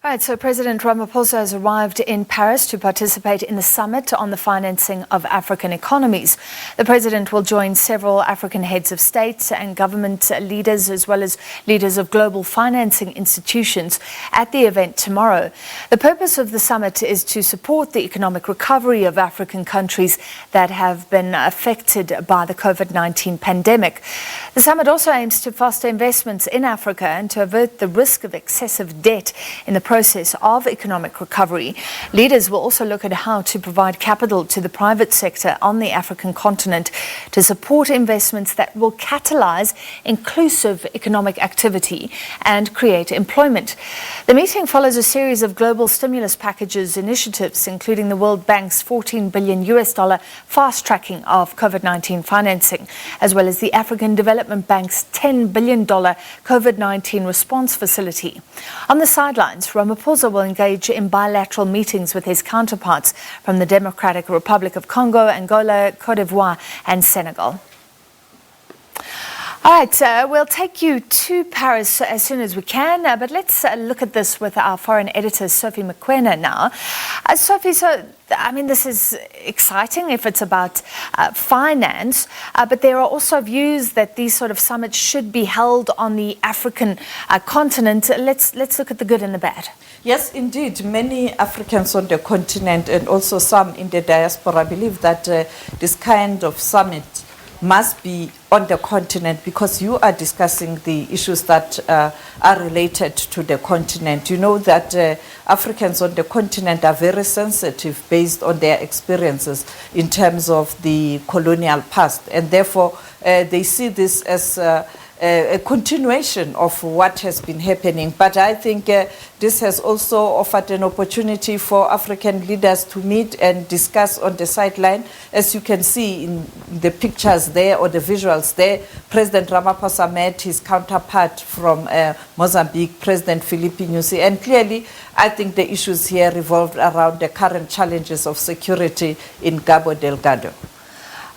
All right, so President Ramaphosa has arrived in Paris to participate in the summit on the financing of African economies. The president will join several African heads of state and government leaders, as well as leaders of global financing institutions, at the event tomorrow. The purpose of the summit is to support the economic recovery of African countries that have been affected by the COVID-19 pandemic. The summit also aims to foster investments in Africa and to avert the risk of excessive debt in the process of economic recovery. Leaders will also look at how to provide capital to the private sector on the African continent to support investments that will catalyse inclusive economic activity and create employment. The meeting follows a series of global stimulus packages initiatives, including the World Bank's $14 billion fast-tracking of COVID-19 financing, as well as the African Development Bank's $10 billion COVID-19 response facility. On the sidelines, Ramaphosa will engage in bilateral meetings with his counterparts from the Democratic Republic of Congo, Angola, Cote d'Ivoire and Senegal. All right, we'll take you to Paris as soon as we can, but let's look at this with our foreign editor, Sophie Momoena now. Sophie, this is exciting if it's about finance, but there are also views that these sort of summits should be held on the African continent. Let's look at the good and the bad. Yes, indeed. Many Africans on the continent and also some in the diaspora believe that this kind of summit must be on the continent because you are discussing the issues that are related to the continent. You know that Africans on the continent are very sensitive based on their experiences in terms of the colonial past, and therefore they see this as a continuation of what has been happening. But I think this has also offered an opportunity for African leaders to meet and discuss on the sideline. As you can see in the pictures there or the visuals there, President Ramaphosa met his counterpart from Mozambique, President Filipe Nyusi, and clearly I think the issues here revolved around the current challenges of security in Cabo Delgado.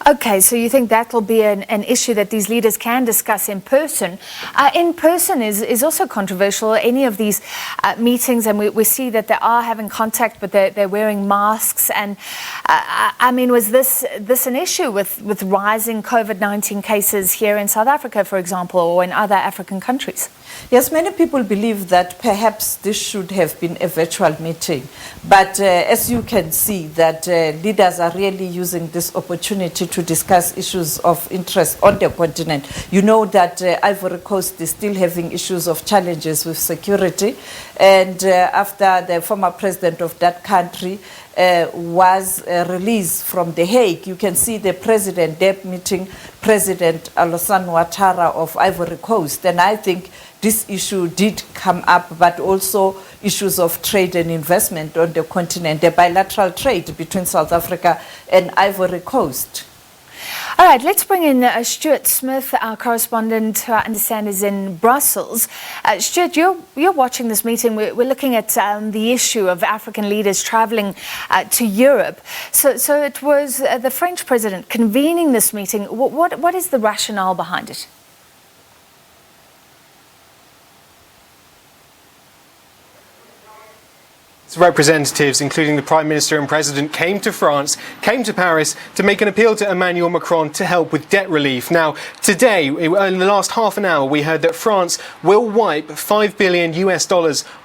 Okay, so you think that will be an issue that these leaders can discuss in person. In person is also controversial. Any of these meetings, and we see that they are having contact, but they're wearing masks. And was this an issue with rising COVID-19 cases here in South Africa, for example, or in other African countries? Yes, many people believe that perhaps this should have been a virtual meeting. But as you can see, that leaders are really using this opportunity to discuss issues of interest on the continent. You know that Ivory Coast is still having issues of challenges with security. And after the former president of that country was released from The Hague, you can see the president there meeting President Alassane Ouattara of Ivory Coast. And I think this issue did come up, but also issues of trade and investment on the continent, the bilateral trade between South Africa and Ivory Coast. All right, let's bring in Stuart Smith, our correspondent, who I understand is in Brussels. Stuart, you're watching this meeting. We're looking at the issue of African leaders traveling to Europe. So it was the French president convening this meeting. What is the rationale behind it? Representatives, including the Prime Minister and President, came to France, came to Paris to make an appeal to Emmanuel Macron to help with debt relief. Now, today, in the last half an hour, we heard that France will wipe $5 billion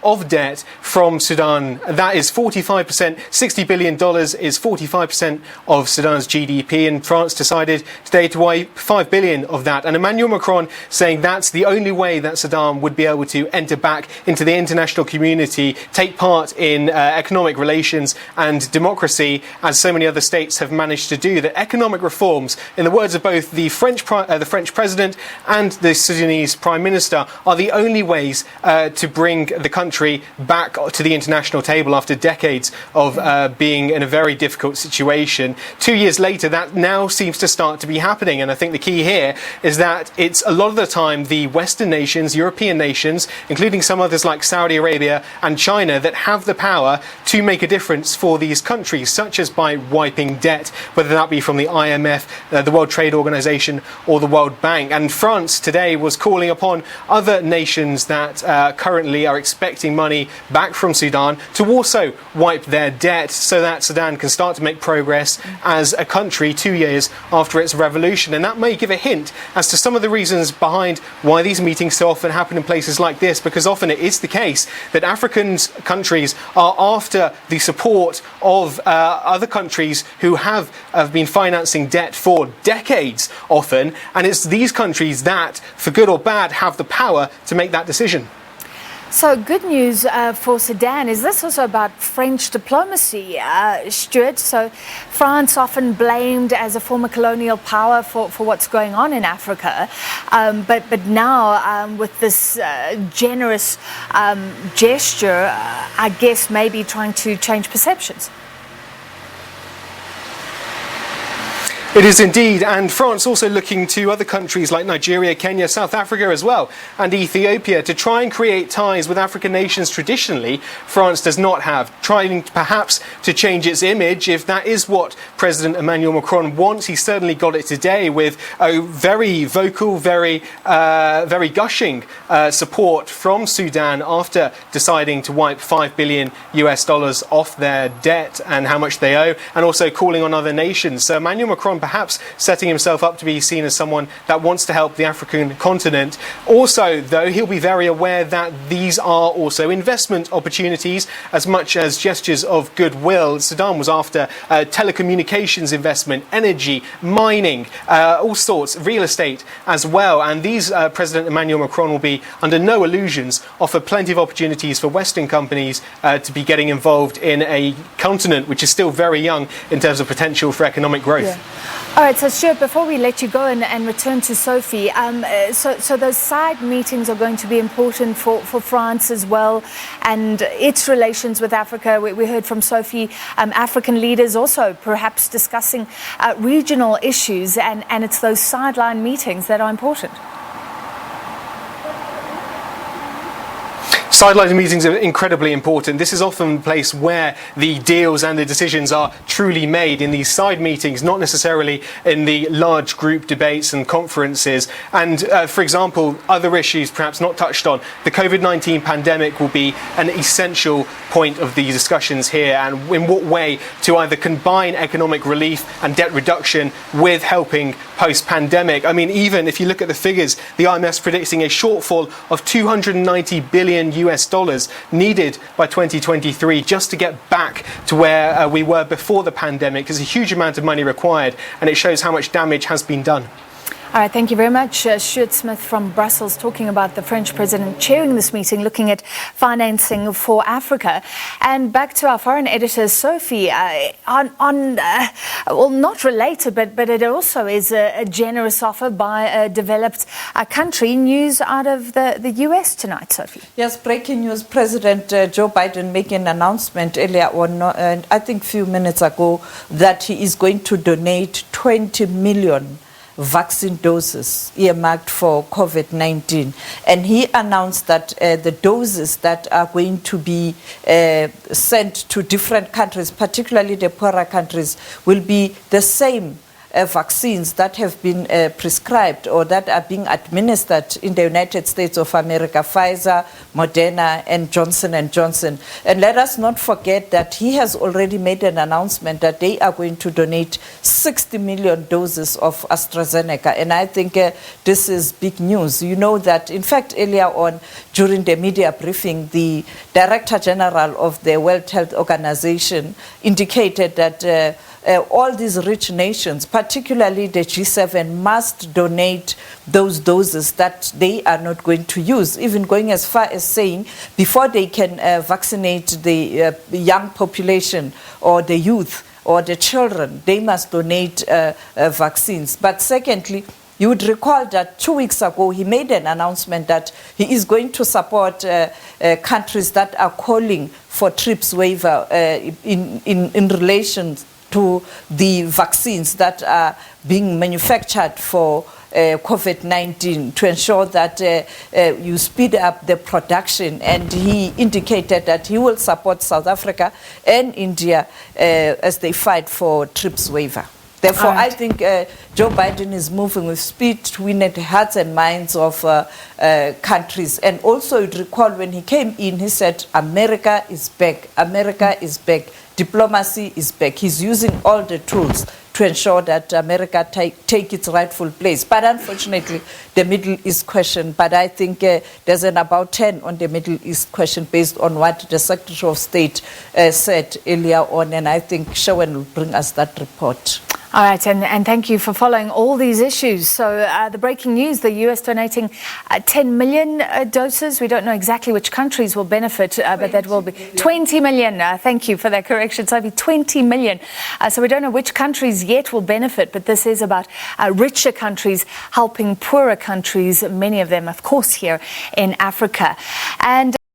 of debt from Sudan. That is 45%. $60 billion is 45% of Sudan's GDP, and France decided today to wipe $5 billion of that. And Emmanuel Macron saying that's the only way that Sudan would be able to enter back into the international community, take part in economic relations and democracy, as so many other states have managed to do. That economic reforms, in the words of both the French president and the Sudanese prime minister, are the only ways to bring the country back to the international table after decades of being in a very difficult situation. 2 years later, that now seems to start to be happening. And I think the key here is that it's a lot of the time the Western nations, European nations, including some others like Saudi Arabia and China, that have the power to make a difference for these countries, such as by wiping debt, whether that be from the IMF, the World Trade Organization or the World Bank. And France today was calling upon other nations that currently are expecting money back from Sudan to also wipe their debt so that Sudan can start to make progress as a country 2 years after its revolution. And that may give a hint as to some of the reasons behind why these meetings so often happen in places like this, because often it is the case that African countries are after the support of other countries who have been financing debt for decades often, and it's these countries that, for good or bad, have the power to make that decision. So good news for Sudan. Is this also about French diplomacy, Stuart? So France often blamed as a former colonial power for what's going on in Africa. But now with this generous gesture, I guess maybe trying to change perceptions. It is indeed, and France also looking to other countries like Nigeria, Kenya, South Africa as well, and Ethiopia to try and create ties with African nations traditionally France does not have, trying perhaps to change its image if that is what President Emmanuel Macron wants. He certainly got it today with a very vocal, very gushing support from Sudan after deciding to wipe $5 billion off their debt and how much they owe, and also calling on other nations. So Emmanuel Macron perhaps setting himself up to be seen as someone that wants to help the African continent. Also, though, he'll be very aware that these are also investment opportunities as much as gestures of goodwill. Sudan was after telecommunications investment, energy, mining, all sorts, real estate as well. And these President Emmanuel Macron will be under no illusions offer plenty of opportunities for Western companies to be getting involved in a continent which is still very young in terms of potential for economic growth. Yeah. All right, so Stuart, before we let you go and return to Sophie, so those side meetings are going to be important for France as well and its relations with Africa. We heard from Sophie, African leaders also perhaps discussing regional issues, and it's those sideline meetings that are important. Sideline meetings are incredibly important. This is often the place where the deals and the decisions are truly made, in these side meetings, not necessarily in the large group debates and conferences. And for example, other issues perhaps not touched on, the COVID-19 pandemic will be an essential point of the discussions here, and in what way to either combine economic relief and debt reduction with helping post-pandemic. I mean, even if you look at the figures, the IMF's predicting a shortfall of $290 billion needed by 2023 just to get back to where we were before the pandemic. There's a huge amount of money required, and it shows how much damage has been done. All right, thank you very much. Stuart Smith from Brussels talking about the French president chairing this meeting, looking at financing for Africa. And back to our foreign editor, Sophie, well, not related, but it also is a generous offer by a developed country. News out of the US tonight, Sophie. Yes, breaking news. President Joe Biden making an announcement earlier on, I think a few minutes ago, that he is going to donate 20 million vaccine doses earmarked for COVID-19. And he announced that the doses that are going to be sent to different countries, particularly the poorer countries, will be the same vaccines that have been prescribed or that are being administered in the United States of America, Pfizer, Moderna, and Johnson & Johnson. And let us not forget that he has already made an announcement that they are going to donate 60 million doses of AstraZeneca. And I think this is big news. You know that, in fact, earlier on during the media briefing, the Director General of the World Health Organization indicated that all these rich nations, particularly the G7, must donate those doses that they are not going to use, even going as far as saying before they can vaccinate the young population or the youth or the children, they must donate vaccines. But secondly, you would recall that 2 weeks ago he made an announcement that he is going to support countries that are calling for TRIPS waiver in relation to the vaccines that are being manufactured for COVID-19 to ensure that you speed up the production. And he indicated that he will support South Africa and India as they fight for TRIPS waiver. Therefore, I think Joe Biden is moving with speed to win the hearts and minds of countries. And also, you'd recall when he came in, he said, America is back. America is back. Diplomacy is back. He's using all the tools to ensure that America take its rightful place. But unfortunately, the Middle East question, but I think there's an about 10 on the Middle East question based on what the Secretary of State said earlier on. And I think Shawan will bring us that report. All right, and thank you for following all these issues. So the breaking news, the US donating 10 million doses. We don't know exactly which countries will benefit, but that will be 20 million. Thank you for that correction, Sophie, 20 million. So we don't know which countries yet will benefit, but this is about richer countries helping poorer countries, many of them, of course, here in Africa. And